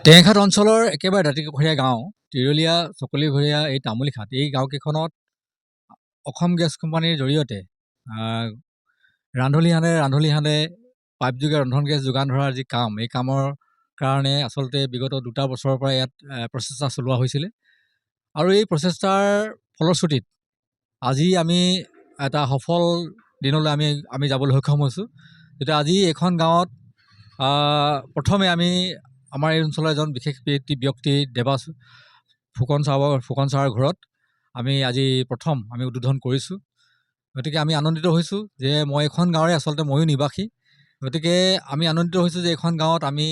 টেঙাখাত অঞ্চলৰ একেবাৰে দাঁতিকাষৰীয়া গাঁও তিৰলীয়া চকলিঘৰীয়া এই তামুলীখাত এই গাঁওকেইখনত অসম গেছ কোম্পানীৰ জৰিয়তে ৰান্ধলী হানে পাইপযোগে ৰন্ধন গেছ যোগান ধৰাৰ যি কাম এই কামৰ কাৰণে আচলতে বিগত ২টা বছৰৰ পৰা ইয়াত প্ৰচেষ্টা চলোৱা হৈছিলে আৰু এই প্ৰচেষ্টাৰ ফলশ্ৰুতিত আজি আমি এটা সফল দিনলৈ আমি যাবলৈ সক্ষম হৈছোঁ। যেতিয়া আজি এখন গাঁৱত প্ৰথমে আমি আমাৰ এই অঞ্চলৰ এজন বিশেষ ব্যক্তি দেৱাস ফুকন ছাৰৰ ঘৰত আমি আজি প্ৰথম আমি উদ্বোধন কৰিছোঁ। গতিকে আমি আনন্দিত হৈছোঁ যে মই এইখন গাঁৱৰে আচলতে ময়ো নিবাসী। গতিকে আমি আনন্দিত হৈছোঁ যে এইখন গাঁৱত আমি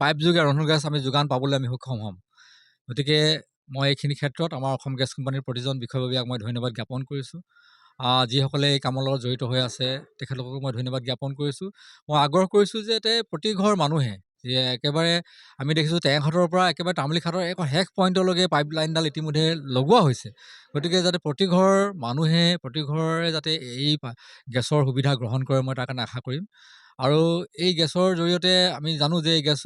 পাইপযোগে ৰন্ধন গেছ আমি যোগান পাবলৈ আমি সক্ষম হ'ম। গতিকে মই এইখিনি ক্ষেত্ৰত আমাৰ অসম গেছ কোম্পানীৰ প্ৰতিজন বিষয়ববীয়াক মই ধন্যবাদ জ্ঞাপন কৰিছোঁ। যিসকলে এই কামৰ লগত জড়িত হৈ আছে তেখেতলোকক মই ধন্যবাদ জ্ঞাপন কৰিছোঁ। মই আগ্ৰহ কৰিছোঁ যে প্ৰতি ঘৰ মানুহে যে একেবাৰে আমি দেখিছোঁ টেঙাখাটৰ পৰা একেবাৰে তামুলীখাটৰ শেষ পইণ্টলৈকে পাইপ লাইনডাল ইতিমধ্যে লগোৱা হৈছে। গতিকে যাতে প্ৰতি ঘৰে যাতে এই গেছৰ সুবিধা গ্ৰহণ কৰে মই তাৰ কাৰণে আশা কৰিম। আৰু এই গেছৰ জৰিয়তে আমি জানো যে এই গেছ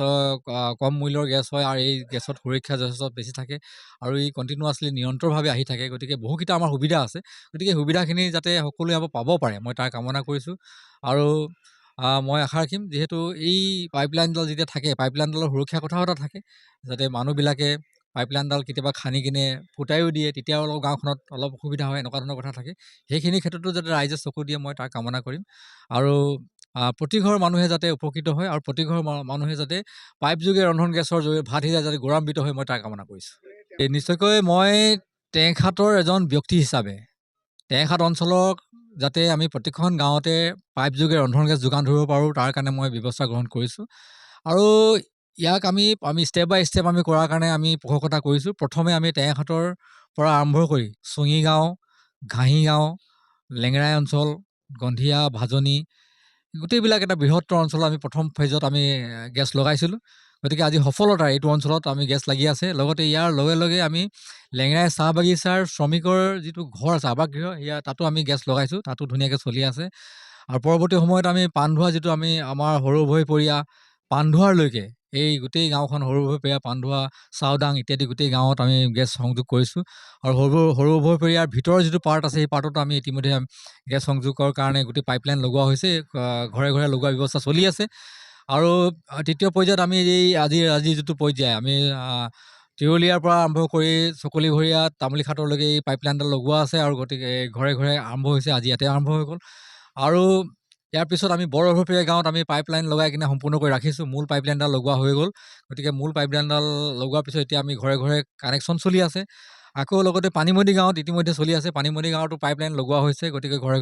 কম মূল্যৰ গেছ হয় আৰু এই গেছত সুৰক্ষা যথেষ্ট বেছি থাকে আৰু ই কণ্টিনিউৱাছলি নিৰন্তৰভাৱে আহি থাকে। গতিকে বহুকেইটা আমাৰ সুবিধা আছে। গতিকে সুবিধাখিনি যাতে সকলোৱে পাব পাৰে মই তাৰ কামনা কৰিছোঁ। আৰু মই আশা ৰাখিম যিহেতু এই পাইপলাইনডাল যেতিয়া থাকে পাইপলাইনডালৰ সুৰক্ষাৰ কথাও এটা থাকে যাতে মানুহবিলাকে পাইপলাইনডাল কেতিয়াবা খান্দি কিনে ফুটাইও দিয়ে তেতিয়াও অলপ গাঁওখনত অলপ অসুবিধা হয়, এনেকুৱা ধৰণৰ কথা থাকে। সেইখিনি ক্ষেত্ৰতো যাতে ৰাইজে চকু দিয়ে মই তাৰ কামনা কৰিম। আৰু প্ৰতি ঘৰ মানুহে যাতে উপকৃত হয় আৰু প্ৰতি ঘৰ মানুহে যাতে পাইপযোগে ৰন্ধন গেছৰ জৰিয়তে ভাত সিজাই যাতে গৌৰৱান্বিত হয় মই তাৰ কামনা কৰিছোঁ। নিশ্চয়কৈ মই টেঙাখাটৰ এজন ব্যক্তি হিচাপে টেঙাখাট অঞ্চলক যাতে আমি প্ৰত্যেকখন গাঁৱতে পাইপযোগে ৰন্ধন গেছ যোগান ধৰিব পাৰোঁ তাৰ কাৰণে মই ব্যৱস্থা গ্ৰহণ কৰিছোঁ। আৰু ইয়াক আমি ষ্টেপ বাই ষ্টেপ আমি কৰাৰ কাৰণে আমি পোষকতা কৰিছোঁ। প্ৰথমে আমি টেঙাখাটৰ পৰা আৰম্ভ কৰি চুঙি গাঁও, ঘাঁহি গাঁও, লেঙেৰাই অঞ্চল, গন্ধিয়া, ভাজনি গোটেইবিলাক এটা বৃহত্তৰ অঞ্চলত আমি প্ৰথম ফেজত আমি গেছ লগাইছিলোঁ। গতিকে আজি সফলতা এইটো অঞ্চলত আমি গেছ লাগি আছে। লগতে ইয়াৰ লগে লগে আমি লেঙেৰাই চাহ বাগিচাৰ শ্ৰমিকৰ যিটো ঘৰ আছে আৱাসগৃহ তাতো আমি গেছ লগাইছোঁ, তাতো ধুনীয়াকৈ চলি আছে। আৰু পৰৱৰ্তী সময়ত আমি পাণধোৱা যিটো আমাৰ সৰুভৈপৰীয়া পাণধোৱাৰলৈকে এই গোটেই গাঁওখন সৰুভৈপৰীয়া পাণধোৱা চাওদাং ইত্যাদি গোটেই গাঁৱত আমি গেছ সংযোগ কৰিছোঁ। আৰু সৰুভৈপৰীয়াৰ ভিতৰৰ যিটো পাৰ্ট আছে সেই পাৰ্টতো আমি ইতিমধ্যে গেছ সংযোগৰ কাৰণে গোটেই পাইপলাইন লগোৱা হৈছে, ঘৰে ঘৰে লগোৱাৰ ব্যৱস্থা চলি আছে। আৰু তৃতীয় পৰ্যায়ত আমি আজি যিটো পৰ্যায় আমি তিৰলীয়াৰ পৰা আৰম্ভ কৰি চকলিঘৰীয়া তামুলীখাটলৈকে এই পাইপলাইনডাল লগোৱা আছে আৰু গতিকে ঘৰে ঘৰে আৰম্ভ হৈছে, আজি ইয়াতে আৰম্ভ হৈ গ'ল। আৰু ইয়াৰ পিছত আমি বৰভৈপৰীয়া গাঁৱত আমি পাইপলাইন লগাই কিনে সম্পূৰ্ণ কৰি ৰাখিছোঁ, মূল পাইপলাইনডাল লগোৱা হৈ গ'ল। গতিকে মূল পাইপলাইনডাল লগোৱাৰ পিছত এতিয়া আমি ঘৰে ঘৰে কানেকশ্যন চলি আছে। আকৌ লগতে পানীমদি গাঁৱত ইতিমধ্যে চলি আছে, পানীমদি গাঁৱতো পাইপলাইন লগোৱা হৈছে। গতিকে ঘৰে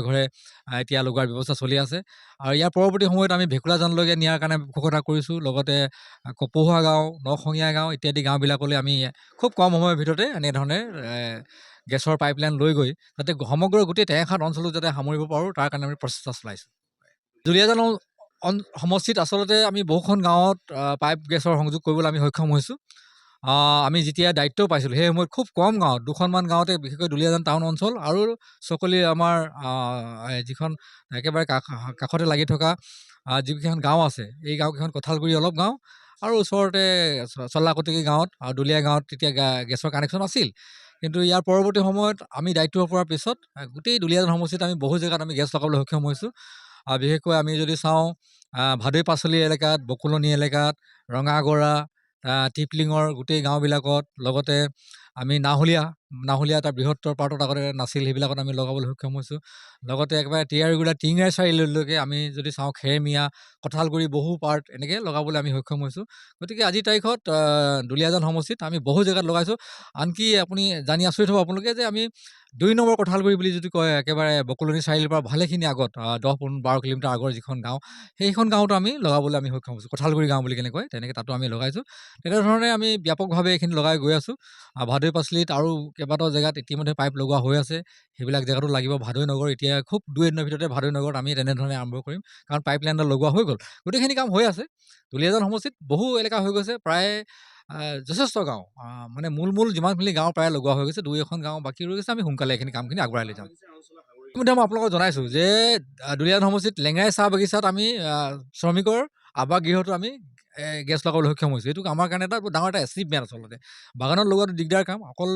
ঘৰে এতিয়া লগোৱাৰ ব্যৱস্থা চলি আছে। আৰু ইয়াৰ পৰৱৰ্তী সময়ত আমি ভেকুলাজানলৈকে নিয়াৰ কাৰণে পোষকতা কৰিছোঁ। লগতে কপৌহা গাঁও, নখঙীয়া গাঁও ইত্যাদি গাঁওবিলাকলৈ আমি খুব কম সময়ৰ ভিতৰতে এনেধৰণে গেছৰ পাইপলাইন লৈ গৈ যাতে সমগ্ৰ গোটেই টেঙাখাট অঞ্চলটো যাতে সামৰিব পাৰোঁ তাৰ কাৰণে আমি প্ৰচেষ্টা চলাইছোঁ। দুলীয়াজান সমষ্টিত আচলতে আমি বহুখন গাঁৱত পাইপ গেছৰ সংযোগ কৰিবলৈ আমি সক্ষম হৈছোঁ। আমি যেতিয়া দায়িত্ব পাইছিলোঁ সেই সময়ত খুব কম গাঁৱত 2খনমান গাঁৱতে বিশেষকৈ দুলীয়াজান টাউন অঞ্চল আৰু চকলি আমাৰ যিখন একেবাৰে কাষতে লাগি থকা যিকেইখন গাঁও আছে এই গাঁওকেইখন কঁঠালগুৰি অলপ গাঁও আৰু ওচৰতে চল্লাকটকী গাঁৱত আৰু দুলীয়া গাঁৱত তেতিয়া গেছৰ কানেকশ্যন আছিল। কিন্তু ইয়াৰ পৰৱৰ্তী সময়ত আমি দায়িত্ব পোৱাৰ পিছত গোটেই দুলীয়াজান সমষ্টিত আমি বহু জেগাত আমি গেছ লগাবলৈ সক্ষম হৈছোঁ। বিশেষকৈ আমি যদি চাওঁ ভাদৈ পাচলি এলেকাত, বকুলনি এলেকাত, ৰঙাগৰা, টিপলিঙৰ গোটেই গাঁওবিলাকত, লগতে আমি নাহলীয়া এটা বৃহত্তৰ পাৰ্টত আগতে নাছিল, সেইবিলাকত আমি লগাবলৈ সক্ষম হৈছোঁ। লগতে একেবাৰে টিংৰাই চাৰিআলিলৈকে আমি যদি চাওঁ খেৰমিয়া, কঁঠালগুৰি বহু পাৰ্ট এনেকৈ লগাবলৈ আমি সক্ষম হৈছোঁ। গতিকে আজিৰ তাৰিখত দুলীয়াজান সমষ্টিত আমি বহু জেগাত লগাইছোঁ। আনকি আপুনি জানি আচৰিত হ'ব আপোনালোকে যে আমি 2 নম্বৰ কঁঠালগুৰি বুলি যদি কয় একেবাৰে বকুলনি চাৰিআলিৰ পৰা ভালেখিনি আগত 10-12 কিলোমিটাৰ আগৰ যিখন গাঁও সেইখন গাঁৱতো আমি লগাবলৈ আমি সক্ষম হৈছোঁ। কঁঠালগুৰি গাঁও বুলি কেনে কয় তেনেকৈ তাতো আমি লগাইছোঁ। তেনেধৰণে আমি ব্যাপকভাৱে এইখিনি লগাই গৈ আছোঁ। ভাদৈ পাচলিত আৰু কেইবাটাও জেগাত ইতিমধ্যে পাইপ লগোৱা হৈ আছে, সেইবিলাক জেগাতো লাগিব। ভাদৈ নগৰ এতিয়া খুব 2 এদিনৰ ভিতৰতে ভাদৈ নগৰত আমি তেনেধৰণে আৰম্ভ কৰিম, কাৰণ পাইপলাইনডাল লগোৱা হৈ গ'ল। গোটেইখিনি কাম হৈ আছে। দুলীয়াজান সমষ্টিত বহু এলেকা হৈ গৈছে, প্ৰায় যথেষ্ট গাঁও মানে মূল যিমানখিনি গাঁও প্ৰায় লগোৱা হৈ গৈছে, 2-এখন গাঁও বাকী ৰৈ গৈছে। আমি সোনকালে এইখিনি কামখিনি আগবঢ়াই লৈ যাম। ইতিমধ্যে মই আপোনালোকক জনাইছোঁ যে দুলীয়াজান সমষ্টিত লেঙেৰাই চাহ বাগিচাত আমি শ্ৰমিকৰ আৱাসগৃহটো আমি গেছ লগাবলৈ সক্ষম হৈছোঁ। এইটো আমাৰ কাৰণে এটা ডাঙৰ এটা এচিভমেণ্ট আচলতে। বাগানত লগোৱাটো দিগদাৰ কাম, অকল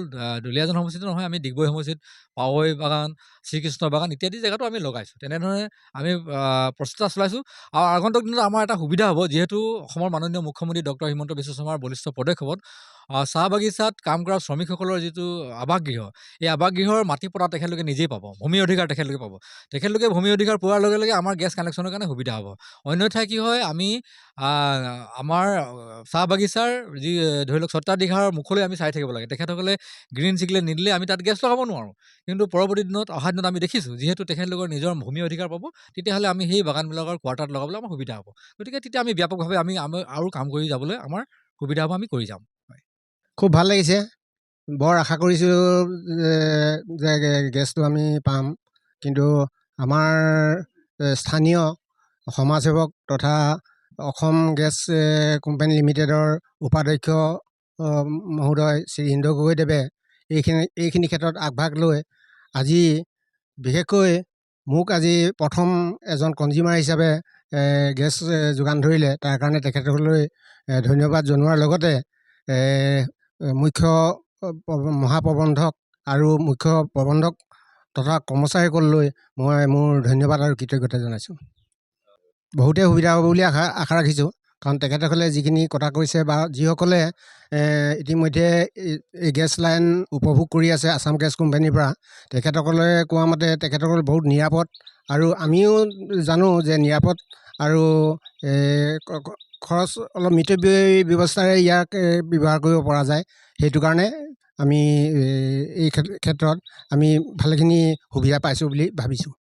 দুলীয়াজান সমষ্টিতে নহয়, আমি ডিগবৈ সমষ্টিত পাৱৈ বাগান, শ্ৰীকৃষ্ণ বাগান ইত্যাদি জেগাতো আমি লগাইছোঁ। তেনেধৰণে আমি প্ৰচেষ্টা চলাইছোঁ। আৰু আগন্তুক দিনত আমাৰ এটা সুবিধা হ'ব, যিহেতু অসমৰ মাননীয় মুখ্যমন্ত্ৰী ডক্টৰ হিমন্ত বিশ্ব শৰ্মাৰ বলিষ্ঠ পদক্ষেপত চাহ বাগিচাত কাম কৰা শ্ৰমিকসকলৰ যিটো আৱাসগৃহ, এই আৱাসগৃহৰ মাটি পট্টা তেখেতলোকে নিজেই পাব, ভূমি অধিকাৰ তেখেতলোকে পাব। তেখেতলোকে ভূমি অধিকাৰ পোৱাৰ লগে লগে আমাৰ গেছ কানেকশ্যনৰ কাৰণে সুবিধা হ'ব। অন্যথাই কি হয়, আমি আমাৰ চাহ বাগিচাৰ যি ধৰি লওক স্বত্বাধিকাৰৰ মুখলৈ আমি চাই থাকিব লাগে। তেখেতসকলে গ্ৰীণ ছিগনেল নিদিলে আমি তাত গেছ লগাব নোৱাৰোঁ। কিন্তু পৰৱৰ্তী দিনত অহা দিনত আমি দেখিছোঁ, যিহেতু তেখেতলোকৰ নিজৰ ভূমি অধিকাৰ পাব, তেতিয়াহ'লে আমি সেই বাগানবিলাকৰ কোৱাৰ্টাৰত লগাবলৈ আমাৰ সুবিধা হ'ব। গতিকে তেতিয়া আমি ব্যাপকভাৱে আমি আৰু কাম কৰি যাবলৈ আমাৰ সুবিধা হ'ব, আমি কৰি যাম। খুব ভাল লাগিছে। বৰ আশা কৰিছিলোঁ যে গেছটো আমি পাম, কিন্তু আমাৰ স্থানীয় সমাজসেৱক তথা অসম গেছ কোম্পানী লিমিটেডৰ উপাধ্যক্ষ মহোদয় শ্ৰী ইন্দ্ৰ গগৈদেৱে এইখিনি ক্ষেত্ৰত আগভাগ লৈ আজি বিশেষকৈ মোক আজি প্ৰথম এজন কনজিউমাৰ হিচাপে গেছ যোগান ধৰিলে, তাৰ কাৰণে তেখেতসকললৈ ধন্যবাদ জনোৱাৰ লগতে মুখ্য মহাপ্ৰবন্ধক আৰু মুখ্য প্ৰবন্ধক তথা কৰ্মচাৰীসকললৈ মই মোৰ ধন্যবাদ আৰু কৃতজ্ঞতা জনাইছোঁ। বহুতে সুবিধা হ'ব বুলি আশা ৰাখিছোঁ, কাৰণ তেখেতসকলে যিখিনি কথা কৈছে বা যিসকলে ইতিমধ্যে এই গেছ লাইন উপভোগ কৰি আছে আছাম গেছ কোম্পানীৰ পৰা, তেখেতসকলে কোৱা মতে তেখেতসকল বহুত নিৰাপদ, আৰু আমিও জানো যে নিৰাপদ আৰু খৰচ অলপ মিতব্যয়ী ব্যৱস্থাৰে ইয়াক ব্যৱহাৰ কৰিব পৰা যায়। সেইটো কাৰণে আমি এই ক্ষেত্ৰত আমি ভালেখিনি সুবিধা পাইছোঁ বুলি ভাবিছোঁ।